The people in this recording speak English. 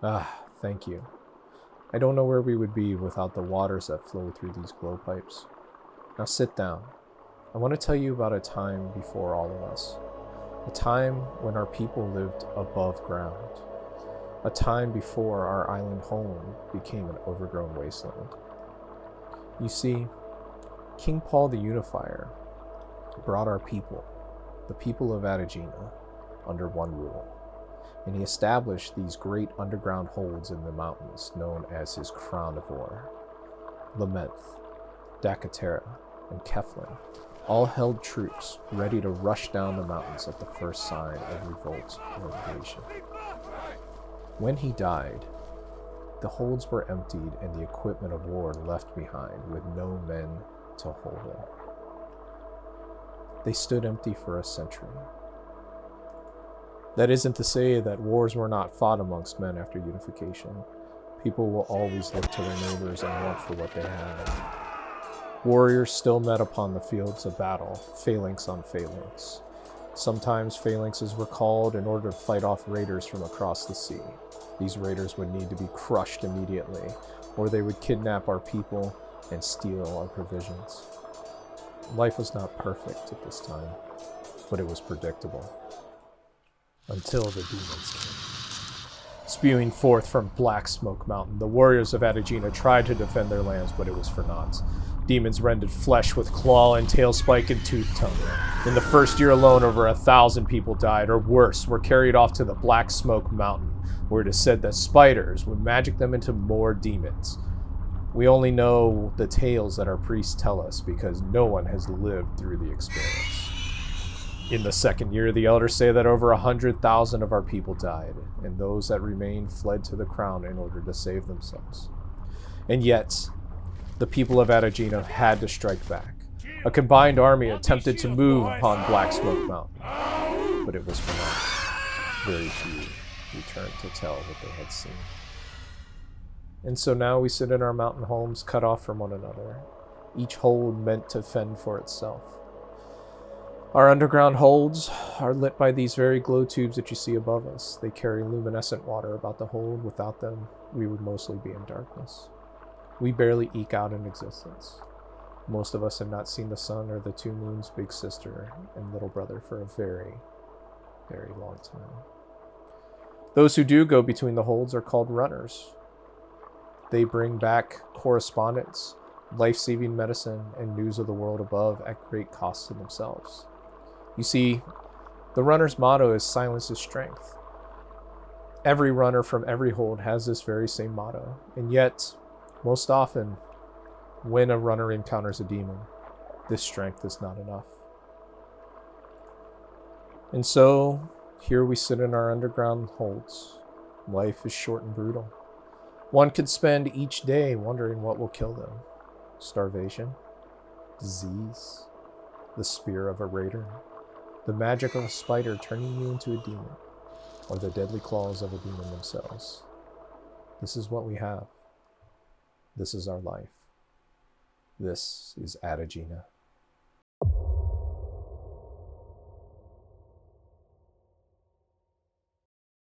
Ah, thank you. I don't know where we would be without the waters that flow through these glow pipes. Now sit down. I want to tell you about a time before all of us. A time when our people lived above ground. A time before our island home became an overgrown wasteland. You see, King Paul the Unifier brought our people, the people of Ataegina, under one rule, and he established these great underground holds in the mountains known as his Crown of War. Lamenth, Dakatera, and Keflin all held troops ready to rush down the mountains at the first sign of revolt or invasion. When he died, the holds were emptied and the equipment of war left behind with no men to hold it. They stood empty for a century. That isn't to say that wars were not fought amongst men after unification. People will always look to their neighbors and want for what they have. Warriors still met upon the fields of battle, phalanx on phalanx. Sometimes phalanxes were called in order to fight off raiders from across the sea. These raiders would need to be crushed immediately, or they would kidnap our people and steal our provisions. Life was not perfect at this time, but it was predictable. Until the demons came. Spewing forth from Black Smoke Mountain, the warriors of Ataegina tried to defend their lands, but it was for naught. Demons rended flesh with claw and tail spike and tooth tongue. In the first year alone, over 1,000 people died, or worse, were carried off to the Black Smoke Mountain, where it is said that spiders would magic them into more demons. We only know the tales that our priests tell us because no one has lived through the experience. In the second year, the elders say that over 100,000 of our people died, and those that remained fled to the crown in order to save themselves. And yet, the people of Ataegina had to strike back. A combined army attempted to move upon Black Smoke Mountain, but it was for naught. Very few returned to tell what they had seen. And so now we sit in our mountain homes, cut off from one another, each hold meant to fend for itself. Our underground holds are lit by these very glow tubes that you see above us. They carry luminescent water about the hold. Without them, we would mostly be in darkness. We barely eke out an existence. Most of us have not seen the sun or the two moons, big sister and little brother, for a very, very long time. Those who do go between the holds are called runners. They bring back correspondence, life-saving medicine, and news of the world above at great cost to themselves. You see, the runner's motto is silence is strength. Every runner from every hold has this very same motto, and yet, most often, when a runner encounters a demon, this strength is not enough. And so, here we sit in our underground holds. Life is short and brutal. One could spend each day wondering what will kill them. Starvation, disease, the spear of a raider, the magic of a spider turning you into a demon, or the deadly claws of a demon themselves. This is what we have. This is our life. This is Ataegina.